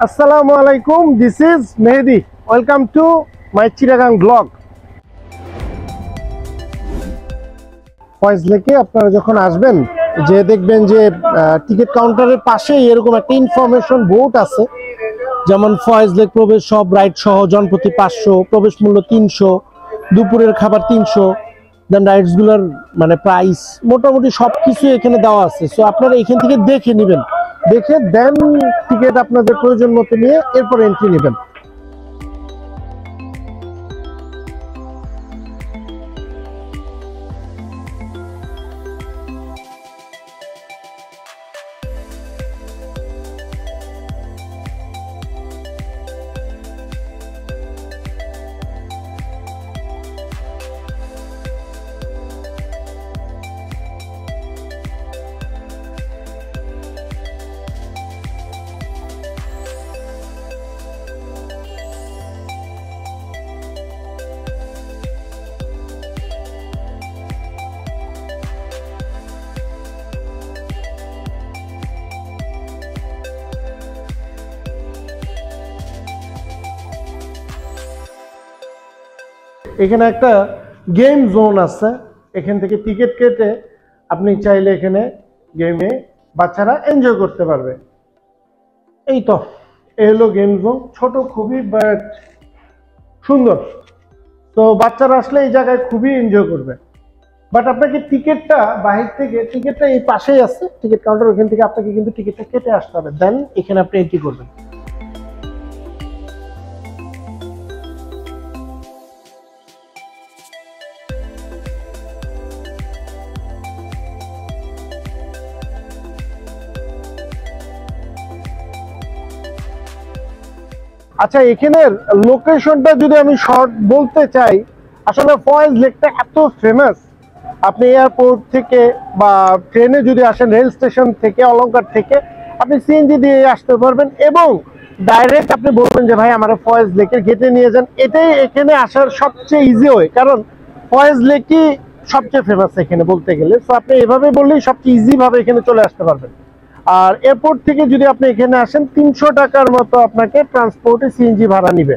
আসসালামু আলাইকুম, this is Mehedi. Welcome to my Chittagong blog. Foy's লেকে আপনারা যখন আসবেন যে দেখবেন যে টিকিট কাউন্টারের পাশেই এরকম একটা ইনফরমেশন বোর্ড আছে, যেমন ফয়েজ লেক প্রবেশ সব রাইড সহ জনপ্রতি 500, প্রবেশ মূল্য 300, দুপুরের খাবার 300, দেন রাইডসগুলোর মানে প্রাইস মোটামুটি সব কিছু এখানে দেওয়া আছে। সো আপনারা এখান থেকে দেখে নেবেন, দেখে দেন টিকিট আপনাদের প্রয়োজন মতো নিয়ে এরপর এন্ট্রি নেবেন। এখানে একটা গেম জোন আছে, এখান থেকে টিকিট কেটে আপনি চাইলে এখানে গেমে বাচ্চারা এনজয় করতে পারবে। এই তো এই হলো গেম জোন, ছোট খুবই বাট সুন্দর। তো বাচ্চারা আসলে এই জায়গায় খুবই এনজয় করবে। বাট আপনাকে টিকিটটা বাহির থেকে, টিকিটটা এই পাশেই আছে টিকিট কাউন্টার, ওখান থেকে আপনাকে কিন্তু টিকিটটা কেটে আসতে হবে, দেন এখানে আপনি এন্ট্রি করবেন। আচ্ছা, এখানের লোকেশনটা যদি আমি শর্ট বলতে চাই, আসলে ফয়েজ লেকটা এত ফেমাস, আপনি এয়ারপোর্ট থেকে বা ট্রেনে যদি আসেন, রেল স্টেশন থেকে, অলংকার থেকে আপনি সিএনজি দিয়ে আসতে পারবেন এবং ডাইরেক্ট আপনি বলবেন যে ভাই আমার ফয়েজ লেকের গেটে নিয়ে যান। এটাই এখানে আসার সবচেয়ে ইজি ওয়ে, কারণ ফয়েজ লেকই সবচেয়ে ফেমাস এখানে বলতে গেলে। সো আপনি এভাবে বললেই সবচেয়ে ইজি ভাবে এখানে চলে আসতে পারবেন। আর এয়ারপোর্ট থেকে যদি আপনি এখানে আসেন, 300 টাকার মতো আপনাকে ট্রান্সপোর্টে সিএনজি ভাড়া নিবে।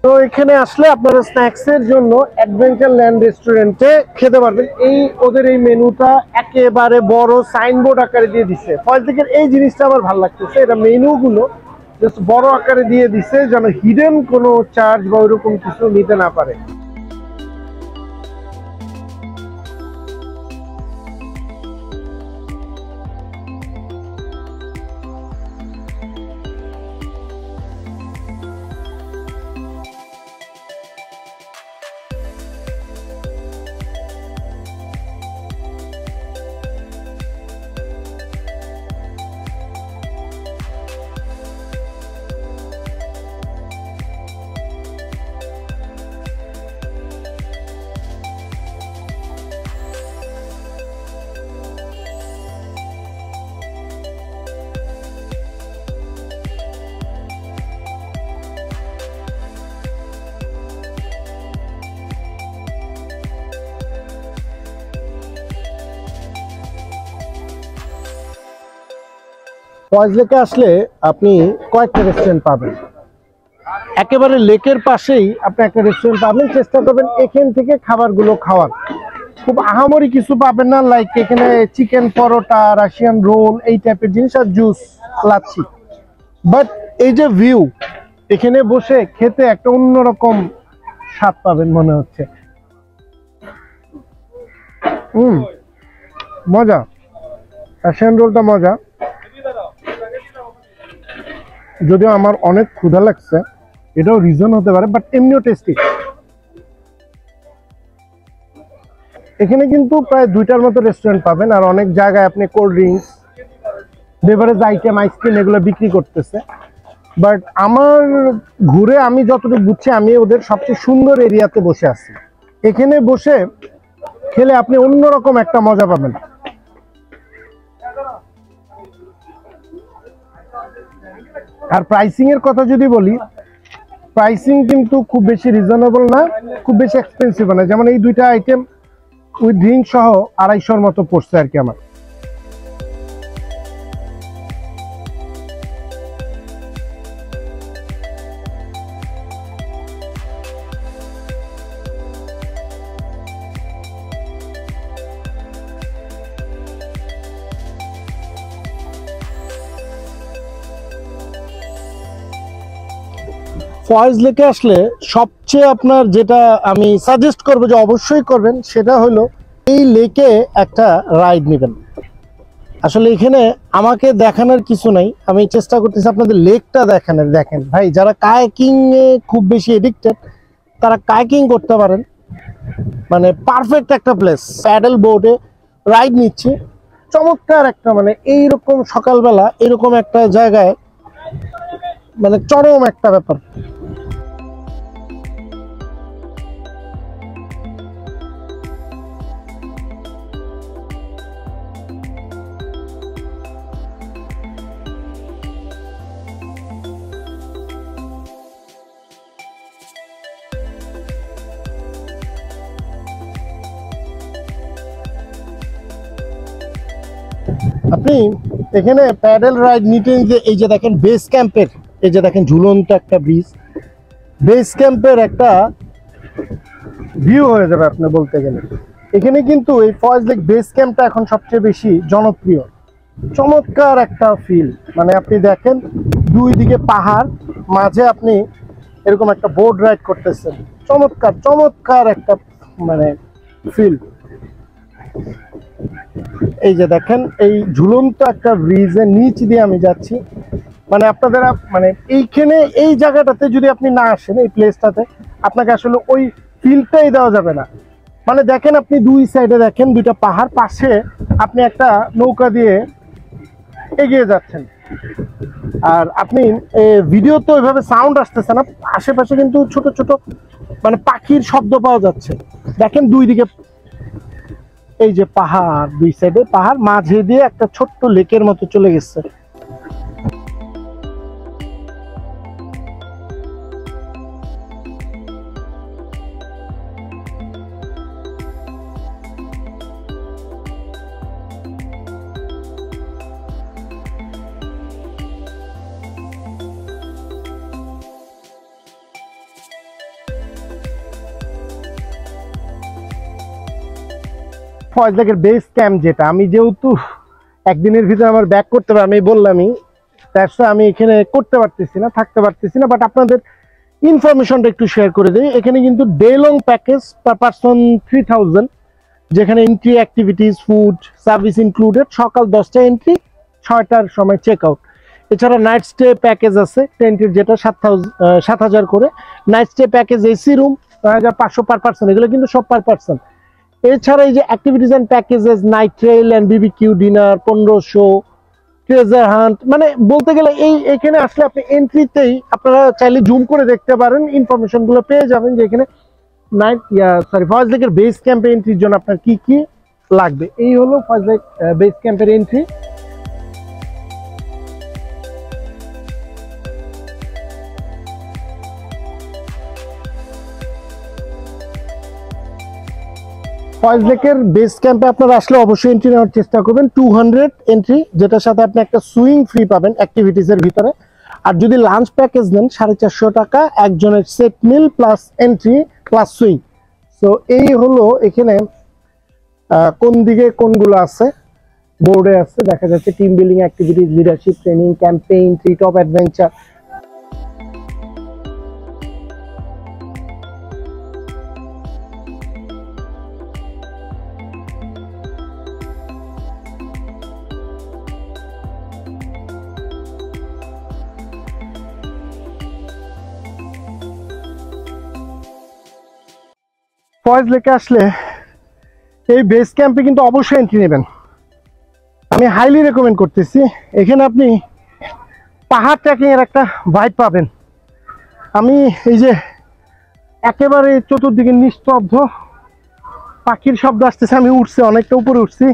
তো এখানে আসলে আপনারা স্ন্যাক্স এর জন্য অ্যাডভেঞ্চার ল্যান্ড রেস্টুরেন্টে খেতে পারবেন। এই ওদের এই মেনুটা একেবারে বড় সাইনবোর্ড আকারে দিয়ে দিচ্ছে। ফয়েজ লেকের এই জিনিসটা আমার ভালো লাগতেছে, এটা মেনুগুলো জাস্ট বড় আকারে দিয়ে দিচ্ছে, যেন হিডেন কোনো চার্জ বা ওইরকম কিছু নিতে না পারে। ফয়েজ লেকে আসলে আপনি কয়েকটা রেস্টুরেন্ট পাবেন, একেবারে লেকের পাশেই আপনি একটা রেস্টুরেন্ট পাবেন। চেষ্টা করবেন এখান থেকে খাবারগুলো খাওয়ার। খুব আহামরি কিছু পাবেন না, লাইক এখানে চিকেন পরোটা, রাশিয়ান রোল, এই টাইপের জিনিস আর জুস, লাচ্ছি। বাট এই যে ভিউ, এখানে বসে খেতে একটা অন্যরকম স্বাদ পাবেন মনে হচ্ছে। মজা, রাশিয়ান রোলটা মজা। যদিও আমার অনেক ক্ষুধা লাগছে, এটাও রিজন হতে পারে, বাট এমনিও টেস্টি। এখানে কিন্তু প্রায় 2টার মতো রেস্টুরেন্ট পাবেন, আর অনেক জায়গায় আপনি cold drinks, beverage item, ice cream এগুলো বিক্রি করতেছে। বাট আমার ঘুরে আমি যতটুকু বুঝছি, আমি ওদের সবচেয়ে সুন্দর এরিয়াতে বসে আছি। এখানে বসে খেলে আপনি অন্যরকম একটা মজা পাবেন। আর প্রাইসিং এর কথা যদি বলি, প্রাইসিং কিন্তু খুব বেশি রিজনেবল না, খুব বেশি এক্সপেন্সিভ না। যেমন এই দুইটা আইটেম উইথ ড্রিঙ্ক সহ 250 মতো পড়ছে আর কি আমার। ফয়েজ লেকে আসলে সবচেয়ে আপনার যেটা আমি সাজেস্ট করবো যে অবশ্যই করবেন সেটা হলো এই লেকে একটা রাইড নেবেন। আসলে এখানে আমাকে দেখানোর কিছু নাই, আমি চেষ্টা করতেছি আপনাদের লেকটা দেখানোর। দেখেন ভাই, যারা কায়াকিং এ খুব বেশি এডিক্টেড তারা কায়াকিং করতে পারেন, মানে পারফেক্ট একটা প্লেস। প্যাডেল বোর্ডে রাইড নিচ্ছে, চমৎকার একটা, মানে এইরকম সকালবেলা এরকম একটা জায়গায় মানে চরম একটা ব্যাপার। আপনি এখানে প্যাডেল রাইড নিতে নিতে এই যে দেখেন বেস ক্যাম্পের, এই যে দেখেন ঝুলন্ত একটা ব্রিজ, বেস ক্যাম্পের একটা ভিউ হয়ে যাবে আপনি বলতে গেলে। এখানে কিন্তু এই ফয়েজ লেক বেস ক্যাম্পটা এখন সবচেয়ে বেশি জনপ্রিয়। চমৎকার একটা ফিল, মানে আপনি দেখেন দুই দিকে পাহাড়, মাঝে আপনি এরকম একটা বোর্ড রাইড করতেছেন, চমৎকার চমৎকার একটা মানে ফিল। এই যে দেখেন এই ঝুলন্ত একটা ব্রিজের নিচ দিয়ে আমি যাচ্ছি, মানে আপনাদের মানে এইখানে এই জায়গাটাতে যদি আপনি না আসেন এই প্লেসটাতে আপনাকে আসলে ওই ফিলটাই দেওয়া যাবে না। মানে দেখেন আপনি দুই সাইডে দেখেন দুইটা পাহাড়, পাশে আপনি একটা নৌকা দিয়ে এগিয়ে যাচ্ছেন, আর আপনি ভিডিও তো ওইভাবে সাউন্ড আসতেছে না, আশেপাশে কিন্তু ছোট ছোট মানে পাখির শব্দ পাওয়া যাচ্ছে। দেখেন দুই দিকে এই যে পাহাড়, দুই সাইডে পাহাড়, মাঝে দিয়ে একটা ছোট্ট লেকের মতো চলে গেছে। ফয়েজ লেকের বেস ক্যাম্প যেটা, আমি যেহেতু একদিনের ভিতরে আমার ব্যাক করতে পারি, আমি বললামই তার আমি এখানে করতে পারতেছি না, থাকতে পারতেছি না, বাট আপনাদের ইনফরমেশনটা একটু শেয়ার করে দিই। এখানে কিন্তু day long package per person 3000, যেখানে entry, activities, food service included. সকাল 10টা এন্ট্রি, 6টার সময় চেক আউট। এছাড়া নাইট স্টে প্যাকেজ আছে টেন্টের, যেটা 7000 করে। Night stay package, AC room 9500 per person, এগুলো কিন্তু সব পার পারসন। এছাড়া এই যে activities and packages, night trail and BBQ dinner 1500, treasure hunt, মানে বলতে গেলে এখানে আসলে আপনি এন্ট্রিতেই আপনারা চাইলে জুম করে দেখতে পারেন, ইনফরমেশন গুলো পেয়ে যাবেন যে এখানে ফয়েজ লেকের বেস ক্যাম্পে এন্ট্রির জন্য আপনার কি কি লাগবে। এই হলো ফয়েজ লেক বেস ক্যাম্পের এন্ট্রি। ফয়েজ লেকের বেস ক্যাম্পে আপনারা আসলে অবশ্যই এন্ট্রি নেওয়ার চেষ্টা করবেন। 200 এন্ট্রি, যেটার সাথে আপনি একটা সুইং ফ্রি পাবেন অ্যাক্টিভিটিস এর ভিতরে। আর যদি লাঞ্চ প্যাকেজ নেন 450 টাকা, একজনের set meal plus entry plus swing. So এই হলো এখানে কোন দিকে কোনগুলো আছে, বোর্ডে আছে দেখা যাচ্ছে team building activities, leadership training, campaign, tree top adventure. Foy's লেকে আসলে এই বেস ক্যাম্পে কিন্তু অবশ্যই এন্ট্রি নেবেন, আমি হাইলি রেকমেন্ড করতেছি। এখানে আপনি পাহাড় ট্রেকিং এর একটা ভাইব পাবেন। আমি এই যে একেবারে চতুর্দিকে নিস্তব্ধ, পাখির শব্দ আসতেছে, আমি উঠছি, অনেকটা উপরে উঠছি,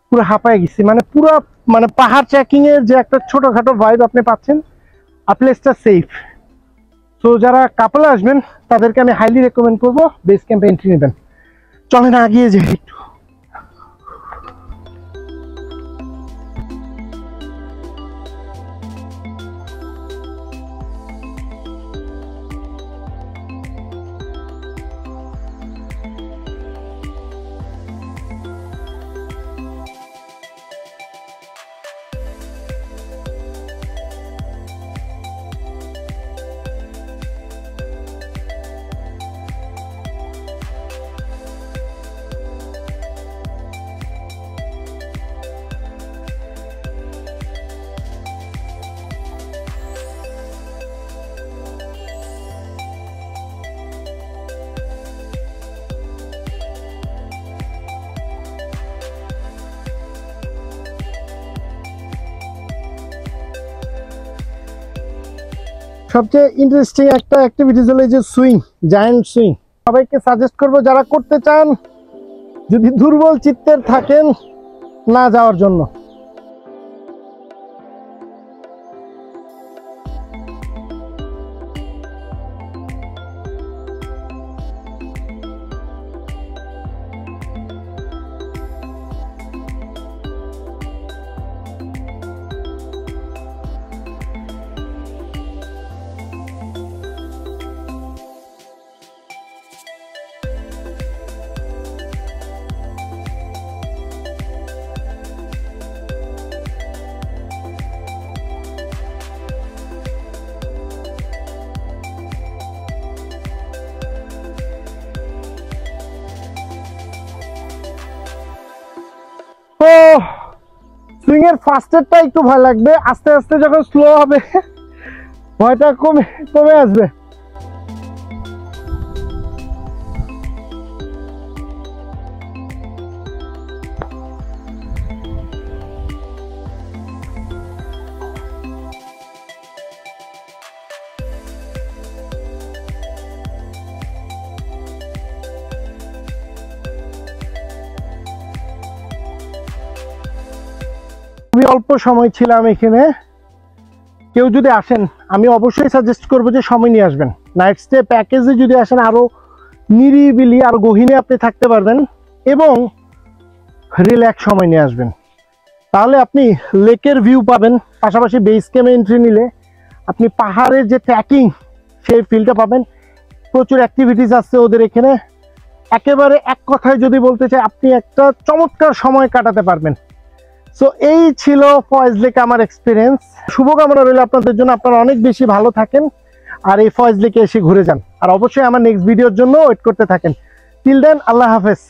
পুরো হাঁপায় গেছি, মানে পুরো মানে পাহাড় ট্রেকিং এর যে একটা ছোটখাটো ভাইব আপনি পাচ্ছেন। আর প্লেসটা সেফ। তো যারা কাপল আসবেন তাদেরকে আমি হাইলি রেকমেন্ড করবো বেস ক্যাম্পে এন্ট্রি নেবেন। চলেন আগিয়ে যাই একটু। সবচেয়ে ইন্টারেস্টিং একটা অ্যাক্টিভিটিস হলো এই যে সুইং, জায়ান্ট সুইং। সবাইকে সাজেস্ট করবো যারা করতে চান, যদি দুর্বল চিত্তের থাকেন, না যাওয়ার জন্য। তো সুইং এর ফার্স্টেরটা একটু ভয় লাগবে, আস্তে আস্তে যখন স্লো হবে ভয়টা কমে কমে আসবে। খুবই অল্প সময় ছিলাম এখানে। কেউ যদি আসেন, আমি অবশ্যই সাজেস্ট করবো যে সময় নিয়ে আসবেন। নাইট স্টে প্যাকেজে যদি আসেন, আরো নিরিবিলি আর গহীনে আপনি থাকতে পারবেন এবং রিল্যাক্স সময় নিয়ে আসবেন। তাহলে আপনি লেকের ভিউ পাবেন, পাশাপাশি বেস ক্যাম্পে এন্ট্রি নিলে আপনি পাহাড়ের যে ট্রেকিং সেই ফিলটা পাবেন। প্রচুর অ্যাক্টিভিটিস আছে ওদের এখানে। একেবারে এক কথায় যদি বলতে চাই, আপনি একটা চমৎকার সময় কাটাতে পারবেন। সো এই ছিল ফয়েজ লেকে আমার এক্সপিরিয়েন্স। শুভকামনা রইল আপনাদের জন্য, আপনারা অনেক বেশি ভালো থাকেন আর এই ফয়েজ লেকে এসে ঘুরে যান। আর অবশ্যই আমার নেক্সট ভিডিওর জন্য ওয়েট করতে থাকেন। টিল দেন, আল্লাহ হাফেজ।